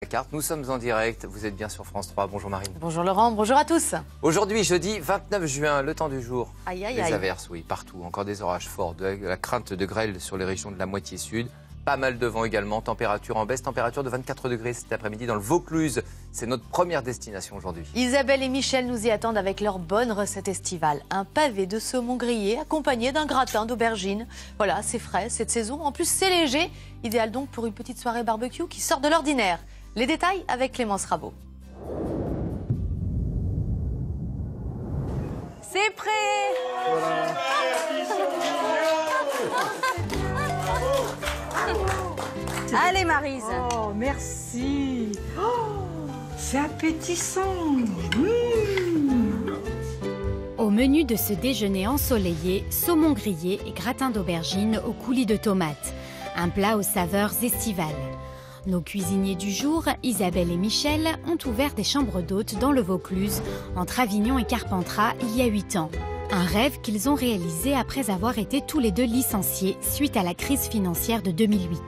La carte, nous sommes en direct, vous êtes bien sur France 3, bonjour Marine. Bonjour Laurent, bonjour à tous. Aujourd'hui, jeudi 29 juin, le temps du jour. Aïe, aïe, Les aïe. averses, oui, partout, encore des orages forts, de la crainte de grêle sur les régions de la moitié sud. Pas mal de vent également, température en baisse, température de 24 degrés cet après-midi dans le Vaucluse. C'est notre première destination aujourd'hui. Isabelle et Michel nous y attendent avec leur bonne recette estivale. Un pavé de saumon grillé accompagné d'un gratin d'aubergine. Voilà, c'est frais, c'est de saison. En plus, c'est léger. Idéal donc pour une petite soirée barbecue qui sort de l'ordinaire. Les détails avec Clémence Rabot. C'est prêt! Allez Maryse. Oh, merci. Oh, c'est appétissant. Au menu de ce déjeuner ensoleillé, saumon grillé et gratin d'aubergine au coulis de tomates. Un plat aux saveurs estivales. Nos cuisiniers du jour, Isabelle et Michel, ont ouvert des chambres d'hôtes dans le Vaucluse, entre Avignon et Carpentras, il y a 8 ans. Un rêve qu'ils ont réalisé après avoir été tous les deux licenciés suite à la crise financière de 2008.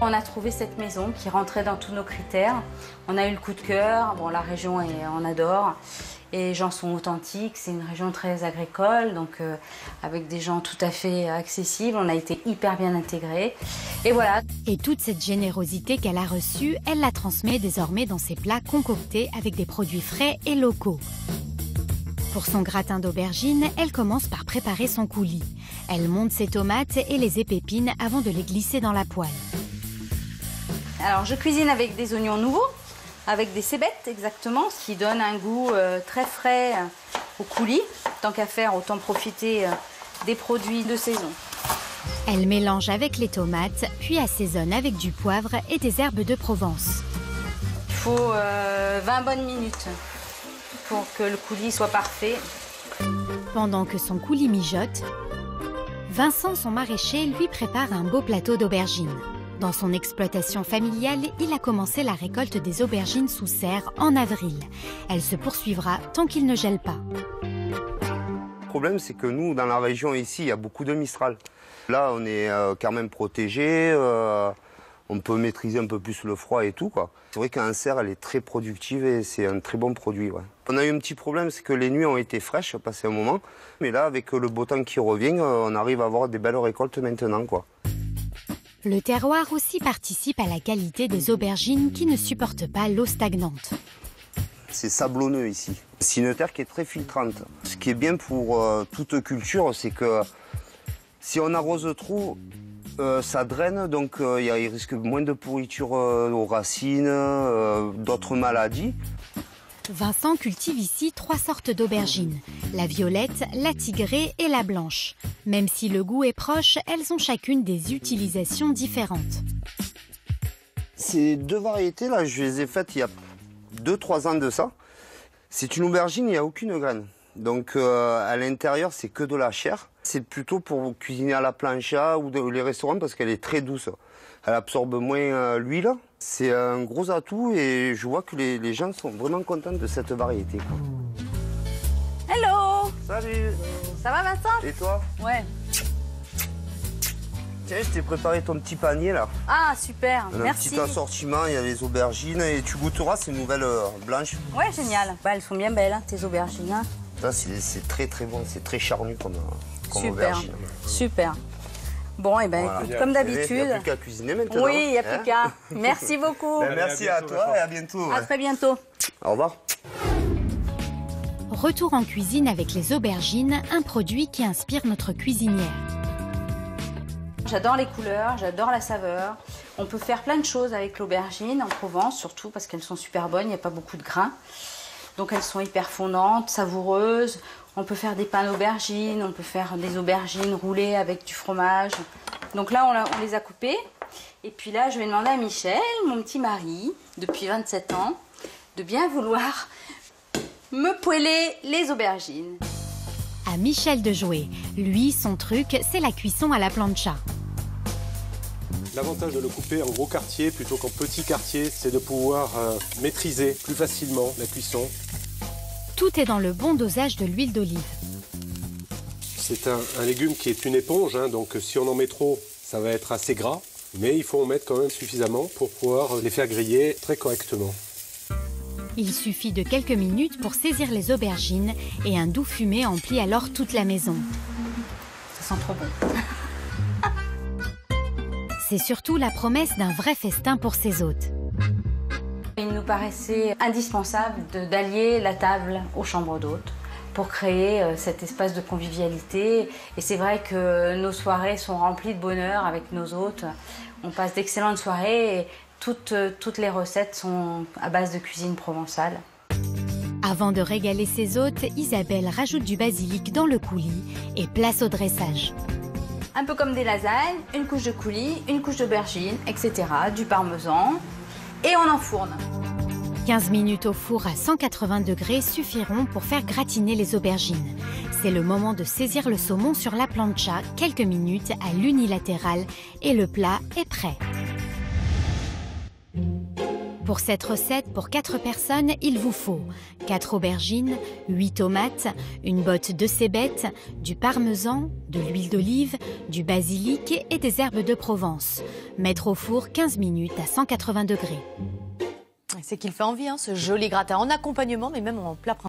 On a trouvé cette maison qui rentrait dans tous nos critères. On a eu le coup de cœur. Bon, la région, on adore. Et les gens sont authentiques. C'est une région très agricole, donc avec des gens tout à fait accessibles. On a été hyper bien intégrés. Et voilà. Et toute cette générosité qu'elle a reçue, elle la transmet désormais dans ses plats concoctés avec des produits frais et locaux. Pour son gratin d'aubergine, elle commence par préparer son coulis. Elle monte ses tomates et les épépine avant de les glisser dans la poêle. Alors, je cuisine avec des oignons nouveaux, avec des cébettes exactement, ce qui donne un goût très frais au coulis. Tant qu'à faire, autant profiter des produits de saison. Elle mélange avec les tomates, puis assaisonne avec du poivre et des herbes de Provence. Il faut 20 bonnes minutes pour que le coulis soit parfait. Pendant que son coulis mijote, Vincent, son maraîcher, lui prépare un beau plateau d'aubergines. Dans son exploitation familiale, il a commencé la récolte des aubergines sous serre en avril. Elle se poursuivra tant qu'il ne gèle pas. Le problème, c'est que nous, dans la région ici, il y a beaucoup de Mistral. Là, on est quand même protégé, on peut maîtriser un peu plus le froid et tout, quoi. C'est vrai qu'en serre, elle est très productive et c'est un très bon produit, ouais. On a eu un petit problème, c'est que les nuits ont été fraîches, passé un moment. Mais là, avec le beau temps qui revient, on arrive à avoir des belles récoltes maintenant, quoi. Le terroir aussi participe à la qualité des aubergines qui ne supportent pas l'eau stagnante. C'est sablonneux ici. C'est une terre qui est très filtrante. Ce qui est bien pour toute culture, c'est que si on arrose trop, ça draine, donc il risque moins de pourriture aux racines, d'autres maladies. Vincent cultive ici 3 sortes d'aubergines, la violette, la tigrée et la blanche. Même si le goût est proche, elles ont chacune des utilisations différentes. Ces 2 variétés, là, je les ai faites il y a 2-3 ans de ça. C'est une aubergine, il n'y a aucune graine. Donc à l'intérieur, c'est que de la chair. C'est plutôt pour cuisiner à la plancha ou les restaurants parce qu'elle est très douce. Elle absorbe moins l'huile. C'est un gros atout et je vois que les gens sont vraiment contents de cette variété, quoi. Hello! Salut! Ça va Vincent? Et toi? Ouais. Tiens, je t'ai préparé ton petit panier là. Ah super, Un merci. petit assortiment, il y a les aubergines et tu goûteras ces nouvelles blanches. Ouais, génial. Bah, elles sont bien belles, hein, tes aubergines. Hein. Ça, c'est très très bon, c'est très charnu comme Super, aubergine. super. Bon, et ben Voilà. écoute, comme Il n'y a d'habitude. plus qu'à cuisiner maintenant. Oui, il n'y a plus Hein? qu'à. Merci beaucoup. Ben, merci à toi et à bientôt. À Ouais. très bientôt. Au revoir. Retour en cuisine avec les aubergines, un produit qui inspire notre cuisinière. J'adore les couleurs, j'adore la saveur. On peut faire plein de choses avec l'aubergine en Provence, surtout parce qu'elles sont super bonnes, il n'y a pas beaucoup de grains. Donc elles sont hyper fondantes, savoureuses. On peut faire des pains d'aubergines, on peut faire des aubergines roulées avec du fromage. Donc là, on les a coupées. Et puis là, je vais demander à Michel, mon petit mari, depuis 27 ans, de bien vouloir me poêler les aubergines. À Michel de jouer. Lui, son truc, c'est la cuisson à la plancha. L'avantage de le couper en gros quartier plutôt qu'en petit quartier, c'est de pouvoir maîtriser plus facilement la cuisson. Tout est dans le bon dosage de l'huile d'olive. C'est un légume qui est une éponge, hein, donc si on en met trop, ça va être assez gras. Mais il faut en mettre quand même suffisamment pour pouvoir les faire griller très correctement. Il suffit de quelques minutes pour saisir les aubergines et un doux fumet emplit alors toute la maison. Ça sent trop bon. C'est surtout la promesse d'un vrai festin pour ses hôtes. Il nous paraissait indispensable d'allier la table aux chambres d'hôtes pour créer cet espace de convivialité. Et c'est vrai que nos soirées sont remplies de bonheur avec nos hôtes. On passe d'excellentes soirées et toutes les recettes sont à base de cuisine provençale. Avant de régaler ses hôtes, Isabelle rajoute du basilic dans le coulis et place au dressage. Un peu comme des lasagnes, une couche de coulis, une couche d'aubergine, etc. Du parmesan et on enfourne. 15 minutes au four à 180 degrés suffiront pour faire gratiner les aubergines. C'est le moment de saisir le saumon sur la plancha, quelques minutes à l'unilatéral et le plat est prêt. Pour cette recette, pour 4 personnes, il vous faut 4 aubergines, 8 tomates, une botte de cébettes, du parmesan, de l'huile d'olive, du basilic et des herbes de Provence. Mettre au four 15 minutes à 180 degrés. C'est qu'il fait envie, hein, ce joli gratin en accompagnement, mais même en plat principal.